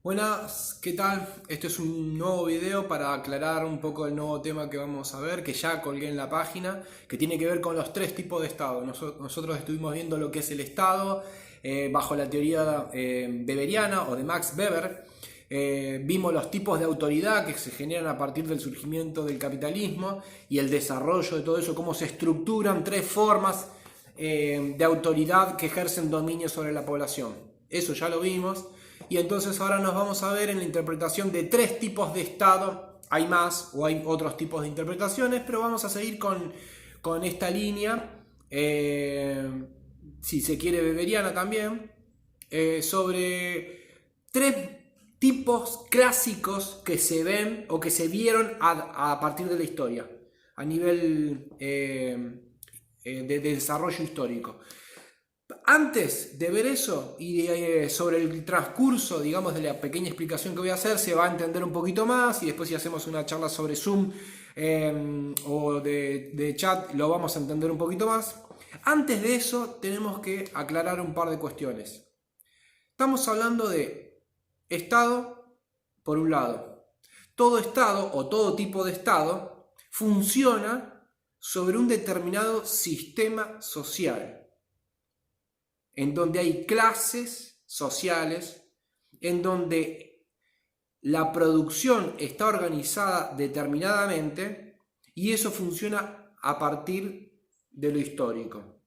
Buenas, ¿qué tal? Este es un nuevo video para aclarar un poco el nuevo tema que vamos a ver, que ya colgué en la página, que tiene que ver con los tres tipos de Estado. Nosotros estuvimos viendo lo que es el Estado bajo la teoría weberiana o de Max Weber. Vimos los tipos de autoridad que se generan a partir del surgimiento del capitalismo y el desarrollo de todo eso, cómo se estructuran tres formas de autoridad que ejercen dominio sobre la población. Eso ya lo vimos. Y entonces ahora nos vamos a ver en la interpretación de tres tipos de Estado. Hay más o hay otros tipos de interpretaciones, pero vamos a seguir con esta línea, si se quiere weberiana también, sobre tres tipos clásicos que se ven o que se vieron a partir de la historia, a nivel de desarrollo histórico. Antes de ver eso y sobre el transcurso, digamos, de la pequeña explicación que voy a hacer, se va a entender un poquito más y después si hacemos una charla sobre Zoom o de chat lo vamos a entender un poquito más. Antes de eso tenemos que aclarar un par de cuestiones. Estamos hablando de Estado, por un lado. Todo Estado o todo tipo de Estado funciona sobre un determinado sistema social, en donde hay clases sociales, en donde la producción está organizada determinadamente y eso funciona a partir de lo histórico.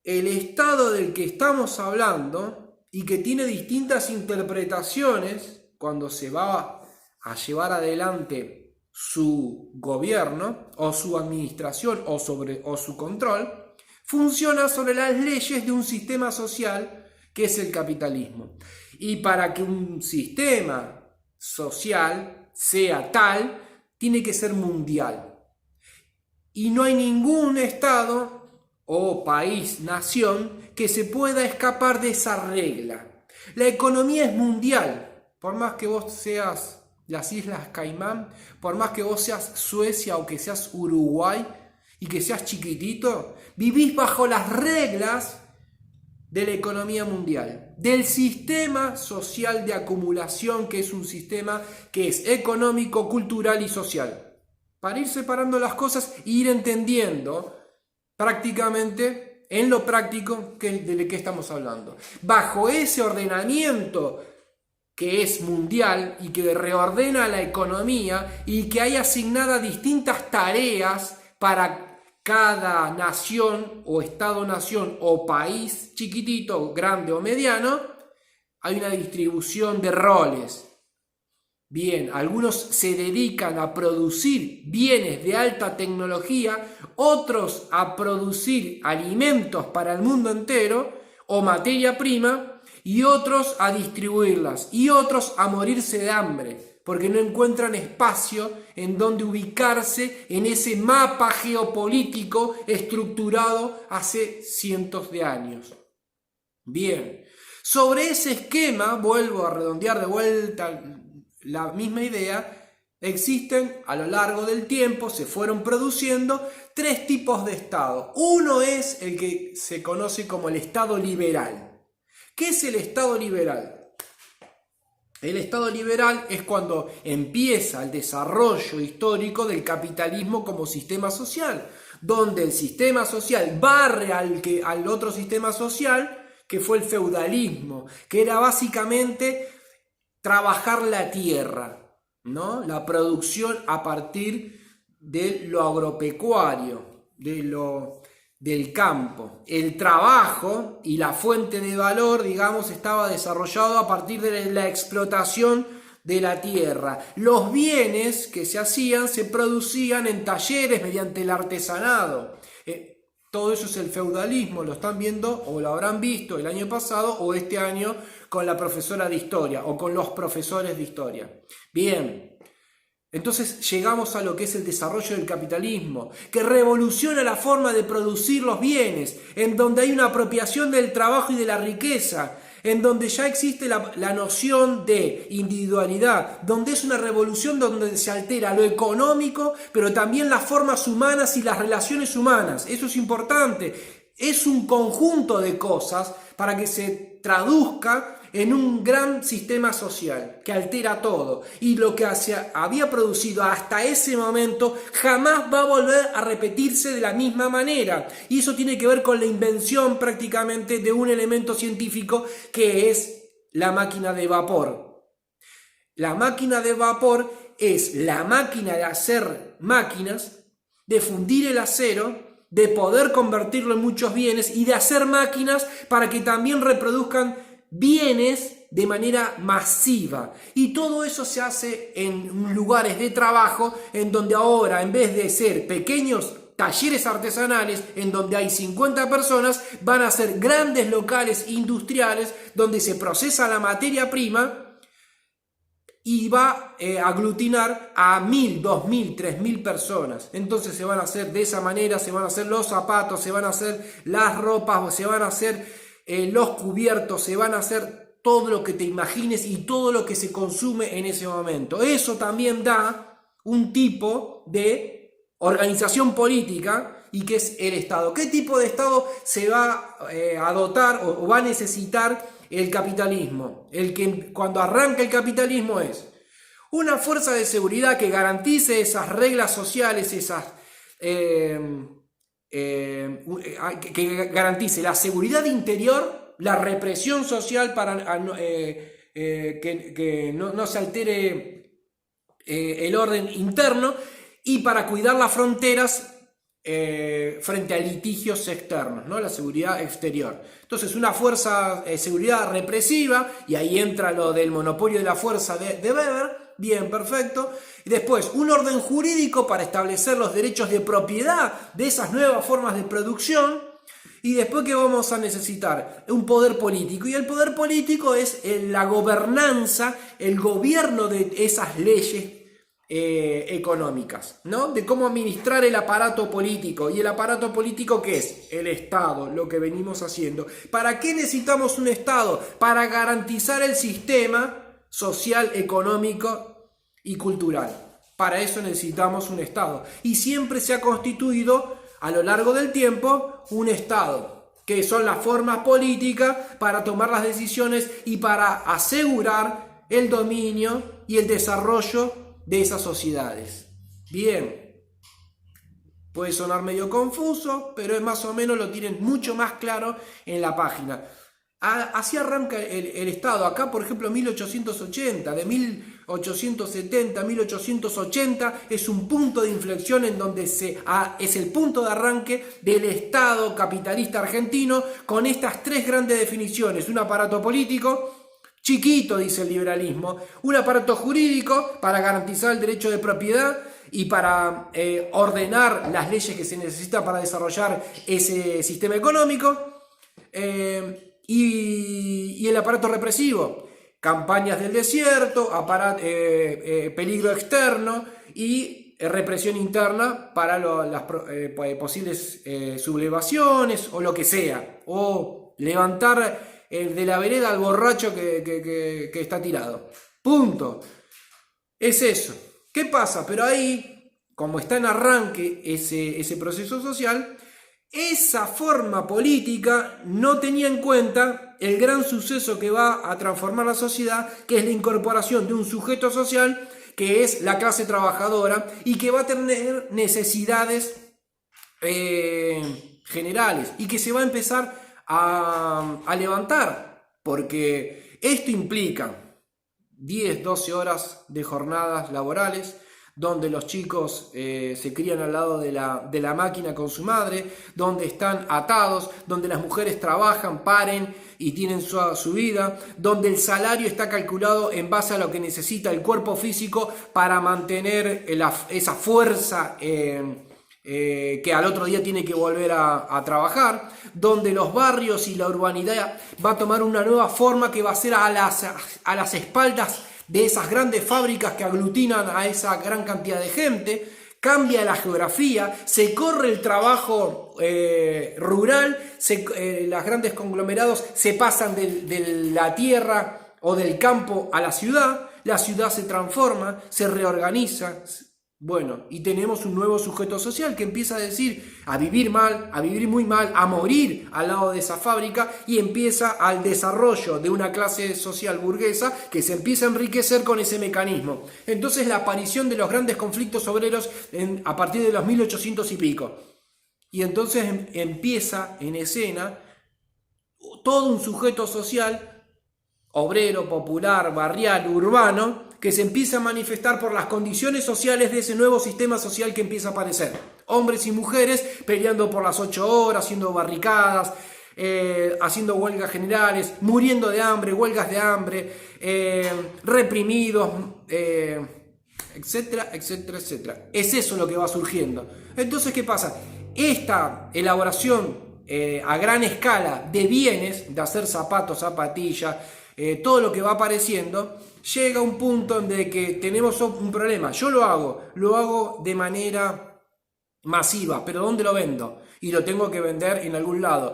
El Estado del que estamos hablando y que tiene distintas interpretaciones cuando se va a llevar adelante su gobierno o su administración o su control, funciona sobre las leyes de un sistema social que es el capitalismo. Y para que un sistema social sea tal, tiene que ser mundial. Y no hay ningún estado o país, nación, que se pueda escapar de esa regla. La economía es mundial. Por más que vos seas las Islas Caimán, por más que vos seas Suecia o que seas Uruguay, y que seas chiquitito, vivís bajo las reglas de la economía mundial, del sistema social de acumulación, que es un sistema que es económico, cultural y social. Para ir separando las cosas e ir entendiendo prácticamente, en lo práctico, de qué estamos hablando. Bajo ese ordenamiento que es mundial y que reordena la economía y que hay asignadas distintas tareas para cada nación o estado-nación o país chiquitito, grande o mediano, hay una distribución de roles. Bien, algunos se dedican a producir bienes de alta tecnología, otros a producir alimentos para el mundo entero o materia prima, y otros a distribuirlas, y otros a morirse de hambre, porque no encuentran espacio en donde ubicarse en ese mapa geopolítico estructurado hace cientos de años. Bien, sobre ese esquema, vuelvo a redondear de vuelta la misma idea, existen a lo largo del tiempo, se fueron produciendo tres tipos de Estado. Uno es el que se conoce como el Estado liberal. ¿Qué es el Estado liberal? El Estado liberal es cuando empieza el desarrollo histórico del capitalismo como sistema social, donde el sistema social barre al otro sistema social, que fue el feudalismo, que era básicamente trabajar la tierra, ¿no? La producción a partir de lo agropecuario, del campo. El trabajo y la fuente de valor, digamos, estaba desarrollado a partir de la explotación de la tierra. Los bienes que se hacían se producían en talleres mediante el artesanado. Todo eso es el feudalismo, lo están viendo o lo habrán visto el año pasado o este año con la profesora de historia o con los profesores de historia. Bien. Entonces llegamos a lo que es el desarrollo del capitalismo, que revoluciona la forma de producir los bienes, en donde hay una apropiación del trabajo y de la riqueza, en donde ya existe la noción de individualidad, donde es una revolución donde se altera lo económico, pero también las formas humanas y las relaciones humanas. Eso es importante. Es un conjunto de cosas para que se traduzca en un gran sistema social que altera todo, y lo que había producido hasta ese momento jamás va a volver a repetirse de la misma manera, y eso tiene que ver con la invención prácticamente de un elemento científico que es la máquina de vapor. La máquina de vapor es la máquina de hacer máquinas, de fundir el acero, de poder convertirlo en muchos bienes y de hacer máquinas para que también reproduzcan bienes de manera masiva. Y todo eso se hace en lugares de trabajo en donde ahora, en vez de ser pequeños talleres artesanales en donde hay 50 personas, van a ser grandes locales industriales donde se procesa la materia prima y va a aglutinar a 1000, 2000, 3000 personas. Entonces se van a hacer de esa manera, se van a hacer los zapatos, se van a hacer las ropas, se van a hacer los cubiertos, se van a hacer todo lo que te imagines y todo lo que se consume en ese momento. Eso también da un tipo de organización política, y que es el Estado. ¿Qué tipo de Estado se va a dotar o va a necesitar el capitalismo? El que cuando arranca el capitalismo es una fuerza de seguridad que garantice esas reglas sociales, que garantice la seguridad interior, la represión social para que no se altere el orden interno, y para cuidar las fronteras frente a litigios externos, ¿no? La seguridad exterior. Entonces, una fuerza de seguridad represiva, y ahí entra lo del monopolio de la fuerza de Weber, bien, perfecto. Y después, un orden jurídico para establecer los derechos de propiedad de esas nuevas formas de producción. Y después, ¿qué vamos a necesitar? Un poder político. Y el poder político es la gobernanza, el gobierno de esas leyes económicas, ¿no? De cómo administrar el aparato político. ¿Y el aparato político qué es? El Estado, lo que venimos haciendo. ¿Para qué necesitamos un Estado? Para garantizar el sistema social, económico y cultural. Para eso necesitamos un Estado. Y siempre se ha constituido a lo largo del tiempo un Estado, que son las formas políticas para tomar las decisiones y para asegurar el dominio y el desarrollo de esas sociedades. Bien, puede sonar medio confuso, pero es más o menos, lo tienen mucho más claro en la página. Así arranca el Estado. Acá, por ejemplo, 1880, de 1870 a 1880 es un punto de inflexión en donde es el punto de arranque del Estado capitalista argentino, con estas tres grandes definiciones: un aparato político chiquito, dice el liberalismo, un aparato jurídico para garantizar el derecho de propiedad y para ordenar las leyes que se necesitan para desarrollar ese sistema económico, y el aparato represivo, campañas del desierto, peligro externo y represión interna para las posibles sublevaciones o lo que sea, o levantar de la vereda al borracho que está tirado. Punto. Es eso. ¿Qué pasa? Pero ahí, como está en arranque ese proceso social, esa forma política no tenía en cuenta el gran suceso que va a transformar la sociedad, que es la incorporación de un sujeto social que es la clase trabajadora y que va a tener necesidades generales y que se va a empezar a levantar, porque esto implica 10, 12 horas de jornadas laborales, donde los chicos se crían al lado de la máquina con su madre, donde están atados, donde las mujeres trabajan, paren y tienen su vida, donde el salario está calculado en base a lo que necesita el cuerpo físico para mantener esa fuerza que al otro día tiene que volver a trabajar, donde los barrios y la urbanidad va a tomar una nueva forma que va a ser a las espaldas de esas grandes fábricas que aglutinan a esa gran cantidad de gente. Cambia la geografía, se corre el trabajo rural, los grandes conglomerados se pasan de la tierra o del campo a la ciudad se transforma, se reorganiza, Bueno, y tenemos un nuevo sujeto social que empieza a decir, a vivir mal, a vivir muy mal, a morir al lado de esa fábrica, y empieza al desarrollo de una clase social burguesa que se empieza a enriquecer con ese mecanismo. Entonces la aparición de los grandes conflictos obreros a partir de los 1800 y pico. Y entonces empieza en escena todo un sujeto social, obrero, popular, barrial, urbano, que se empieza a manifestar por las condiciones sociales de ese nuevo sistema social que empieza a aparecer. Hombres y mujeres peleando por las 8 horas, haciendo barricadas, haciendo huelgas generales, muriendo de hambre, huelgas de hambre, reprimidos, etcétera, etcétera, etcétera. Es eso lo que va surgiendo. Entonces, ¿qué pasa? Esta elaboración a gran escala de bienes, de hacer zapatos, zapatillas, todo lo que va apareciendo, llega a un punto en de que tenemos un problema. Yo lo hago de manera masiva, pero ¿dónde lo vendo? Y lo tengo que vender en algún lado.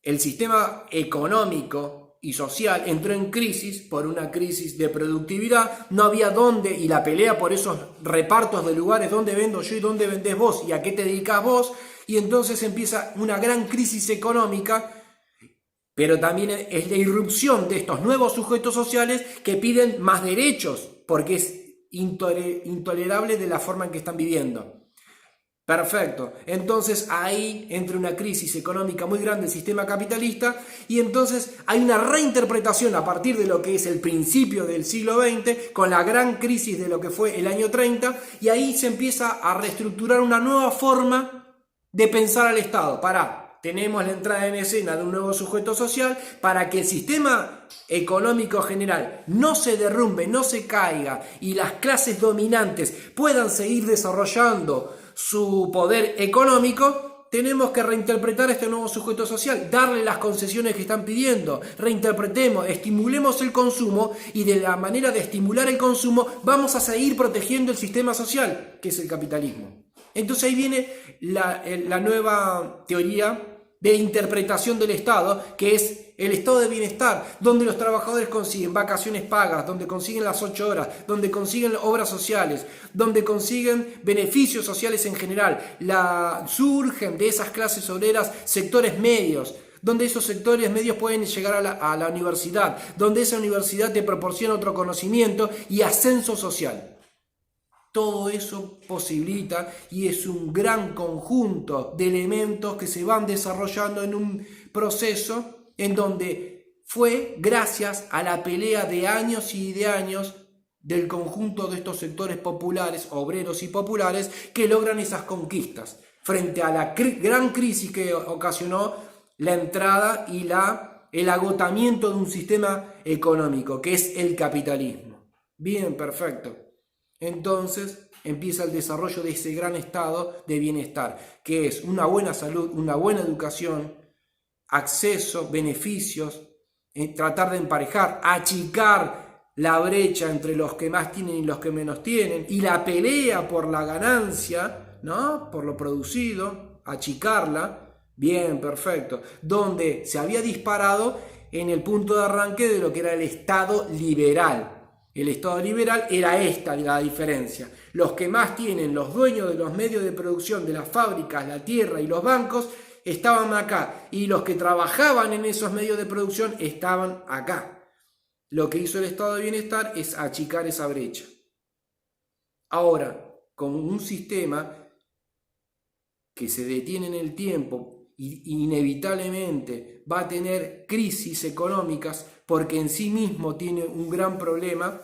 El sistema económico y social entró en crisis por una crisis de productividad, no había dónde, y la pelea por esos repartos de lugares, dónde vendo yo y dónde vendés vos y a qué te dedicás vos, y entonces empieza una gran crisis económica. Pero también es la irrupción de estos nuevos sujetos sociales que piden más derechos, porque es intolerable de la forma en que están viviendo. Perfecto, entonces ahí entra una crisis económica muy grande del sistema capitalista, y entonces hay una reinterpretación a partir de lo que es el principio del siglo XX, con la gran crisis de lo que fue el año 30, y ahí se empieza a reestructurar una nueva forma de pensar al Estado. Tenemos la entrada en escena de un nuevo sujeto social para que el sistema económico general no se derrumbe, no se caiga, y las clases dominantes puedan seguir desarrollando su poder económico. Tenemos que reinterpretar este nuevo sujeto social, darle las concesiones que están pidiendo, reinterpretemos, estimulemos el consumo, y de la manera de estimular el consumo vamos a seguir protegiendo el sistema social, que es el capitalismo. Entonces ahí viene la nueva teoría de interpretación del Estado, que es el estado de bienestar, donde los trabajadores consiguen vacaciones pagas, donde consiguen las 8 horas, donde consiguen obras sociales, donde consiguen beneficios sociales en general. Surgen de esas clases obreras sectores medios, donde esos sectores medios pueden llegar a la universidad, donde esa universidad te proporciona otro conocimiento y ascenso social. Todo eso posibilita, y es un gran conjunto de elementos que se van desarrollando en un proceso en donde fue gracias a la pelea de años y de años del conjunto de estos sectores populares, obreros y populares, que logran esas conquistas frente a la gran crisis que ocasionó la entrada y el agotamiento de un sistema económico, que es el capitalismo. Bien, perfecto. Entonces empieza el desarrollo de ese gran estado de bienestar, que es una buena salud, una buena educación, acceso, beneficios, tratar de emparejar, achicar la brecha entre los que más tienen y los que menos tienen, y la pelea por la ganancia, ¿no? Por lo producido, achicarla. Bien, perfecto. Donde se había disparado en el punto de arranque de lo que era el Estado liberal. El Estado liberal era esta la diferencia. Los que más tienen, los dueños de los medios de producción, de las fábricas, la tierra y los bancos, estaban acá. Y los que trabajaban en esos medios de producción estaban acá. Lo que hizo el Estado de Bienestar es achicar esa brecha. Ahora, con un sistema que se detiene en el tiempo, inevitablemente va a tener crisis económicas, porque en sí mismo tiene un gran problema,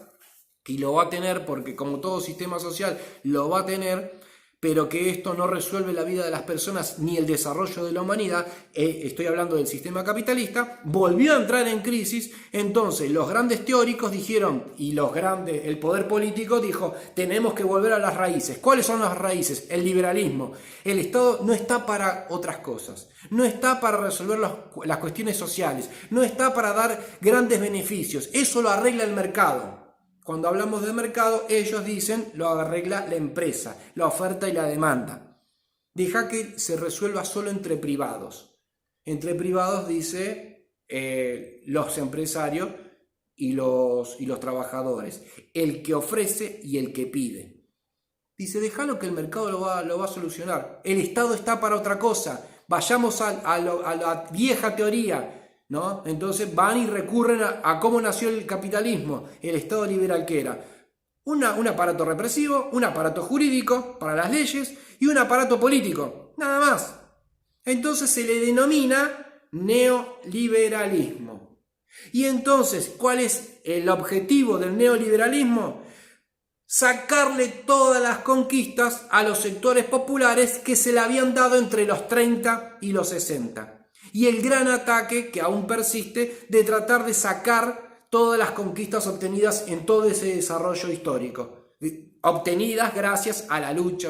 y lo va a tener porque, como todo sistema social, lo va a tener, pero que esto no resuelve la vida de las personas ni el desarrollo de la humanidad. Estoy hablando del sistema capitalista. Volvió a entrar en crisis. Entonces los grandes teóricos dijeron, y el poder político dijo, tenemos que volver a las raíces. ¿Cuáles son las raíces? El liberalismo. El Estado no está para otras cosas, no está para resolver las cuestiones sociales, no está para dar grandes beneficios. Eso lo arregla el mercado. Cuando hablamos de mercado, ellos dicen, lo arregla la empresa, la oferta y la demanda. Deja que se resuelva solo entre privados. Entre privados, dice los empresarios y los trabajadores. El que ofrece y el que pide. Dice, déjalo que el mercado lo va a solucionar. El Estado está para otra cosa. Vayamos a la vieja teoría, ¿no? Entonces van y recurren a cómo nació el capitalismo, el Estado liberal que era. Un aparato represivo, un aparato jurídico para las leyes y un aparato político. Nada más. Entonces se le denomina neoliberalismo. Y entonces, ¿cuál es el objetivo del neoliberalismo? Sacarle todas las conquistas a los sectores populares que se le habían dado entre los 30 y los 60. Y el gran ataque que aún persiste de tratar de sacar todas las conquistas obtenidas en todo ese desarrollo histórico. Obtenidas gracias a la lucha,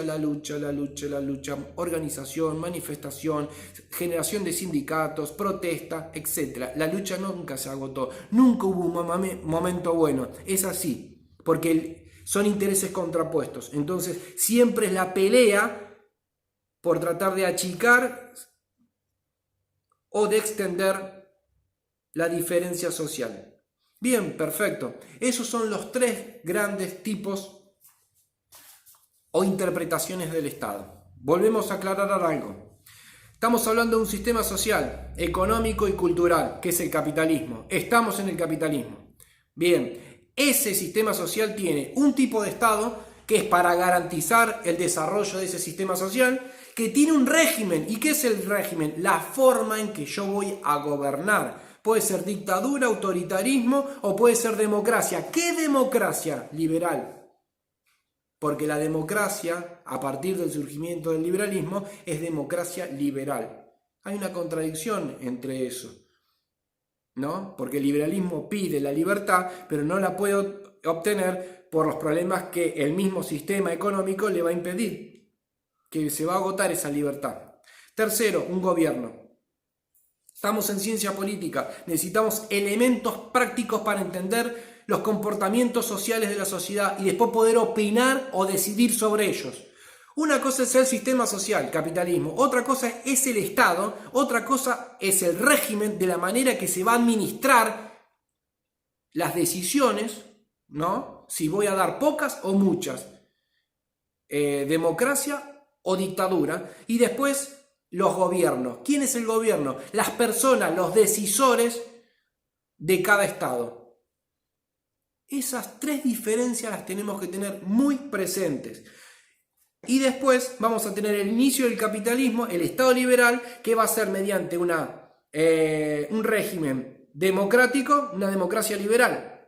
organización, manifestación, generación de sindicatos, protesta, etc. La lucha nunca se agotó, nunca hubo un momento bueno. Es así, porque son intereses contrapuestos. Entonces, siempre es la pelea por tratar de achicar o de extender la diferencia social. Bien, perfecto. Esos son los tres grandes tipos o interpretaciones del Estado. Volvemos a aclarar algo. Estamos hablando de un sistema social, económico y cultural, que es el capitalismo. Estamos en el capitalismo. Bien. Ese sistema social tiene un tipo de Estado que es para garantizar el desarrollo de ese sistema social, que tiene un régimen. ¿Y qué es el régimen? La forma en que yo voy a gobernar. Puede ser dictadura, autoritarismo o puede ser democracia. ¿Qué democracia? Liberal. Porque la democracia, a partir del surgimiento del liberalismo, es democracia liberal. Hay una contradicción entre eso, ¿no? Porque el liberalismo pide la libertad, pero no la puede obtener por los problemas que el mismo sistema económico le va a impedir, que se va a agotar esa libertad. Tercero, un gobierno. Estamos en ciencia política, necesitamos elementos prácticos para entender los comportamientos sociales de la sociedad y después poder opinar o decidir sobre ellos. Una cosa es el sistema social, capitalismo, otra cosa es el Estado, otra cosa es el régimen de la manera que se va a administrar las decisiones, ¿no? Si voy a dar pocas o muchas, democracia o dictadura, y después los gobiernos. ¿Quién es el gobierno? Las personas, los decisores de cada Estado. Esas tres diferencias las tenemos que tener muy presentes. Y después vamos a tener el inicio del capitalismo, el Estado liberal, que va a ser mediante un régimen democrático, una democracia liberal.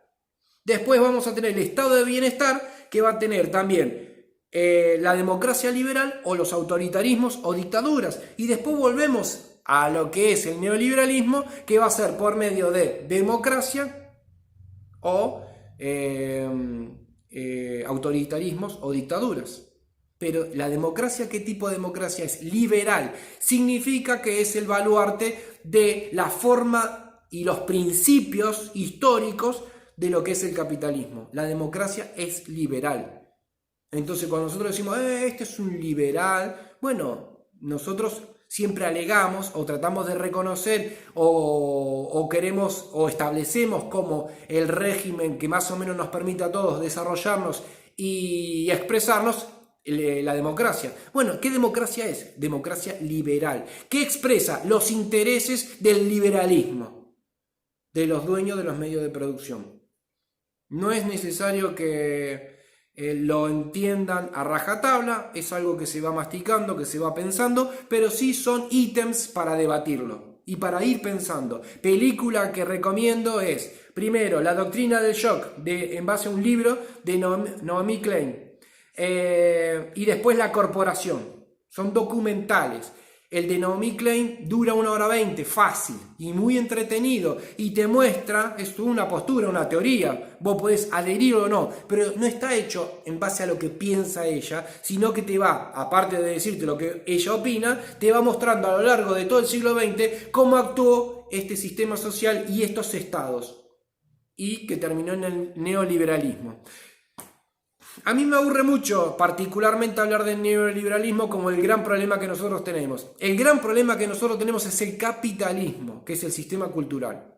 Después vamos a tener el Estado de bienestar, que va a tener también la democracia liberal o los autoritarismos o dictaduras. Y después volvemos a lo que es el neoliberalismo, que va a ser por medio de democracia o autoritarismos o dictaduras. Pero la democracia, ¿qué tipo de democracia es? Liberal. Significa que es el baluarte de la forma y los principios históricos de lo que es el capitalismo. La democracia es liberal. Entonces, cuando nosotros decimos, este es un liberal, bueno, nosotros siempre alegamos o tratamos de reconocer o queremos o establecemos como el régimen que más o menos nos permite a todos desarrollarnos y expresarnos, la democracia. Bueno, ¿qué democracia es? Democracia liberal. ¿Qué expresa? Los intereses del liberalismo, de los dueños de los medios de producción. No es necesario que lo entiendan a rajatabla, es algo que se va masticando, que se va pensando, pero sí son ítems para debatirlo y para ir pensando. Película que recomiendo es, primero, La doctrina del shock, en base a un libro de Naomi Klein. Y después La corporación. Son documentales. El de Naomi Klein dura 1 hora 20, fácil y muy entretenido, y te muestra, es una postura, una teoría, vos podés adherir o no, pero no está hecho en base a lo que piensa ella, sino que te va, aparte de decirte lo que ella opina, te va mostrando a lo largo de todo el siglo XX cómo actuó este sistema social y estos estados, y que terminó en el neoliberalismo. A mí me aburre mucho particularmente hablar del neoliberalismo como el gran problema que nosotros tenemos. El gran problema que nosotros tenemos es el capitalismo, que es el sistema cultural.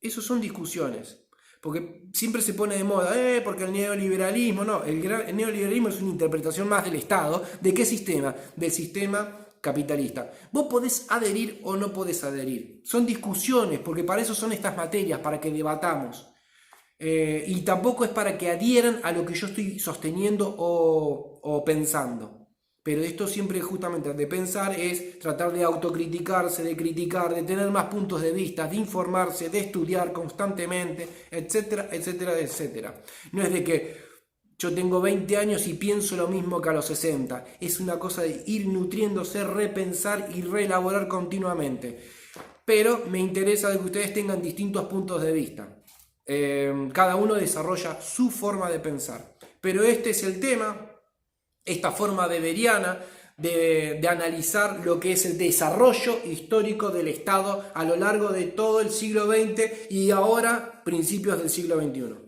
Esas son discusiones. porque siempre se pone de moda, porque el neoliberalismo, no, el neoliberalismo es una interpretación más del Estado. ¿De qué sistema? Del sistema capitalista. Vos podés adherir o no podés adherir. Son discusiones, porque para eso son estas materias, para que debatamos. Y tampoco es para que adhieran a lo que yo estoy sosteniendo o pensando. Pero esto siempre justamente de pensar es tratar de autocriticarse, de criticar, de tener más puntos de vista, de informarse, de estudiar constantemente, etcétera, etcétera, etcétera. No es de que yo tengo 20 años y pienso lo mismo que a los 60. Es una cosa de ir nutriéndose, repensar y reelaborar continuamente. Pero me interesa de que ustedes tengan distintos puntos de vista. Cada uno desarrolla su forma de pensar. Pero este es el tema. Esta forma beberiana de analizar lo que es el desarrollo histórico del Estado a lo largo de todo el siglo XX y ahora principios del siglo XXI.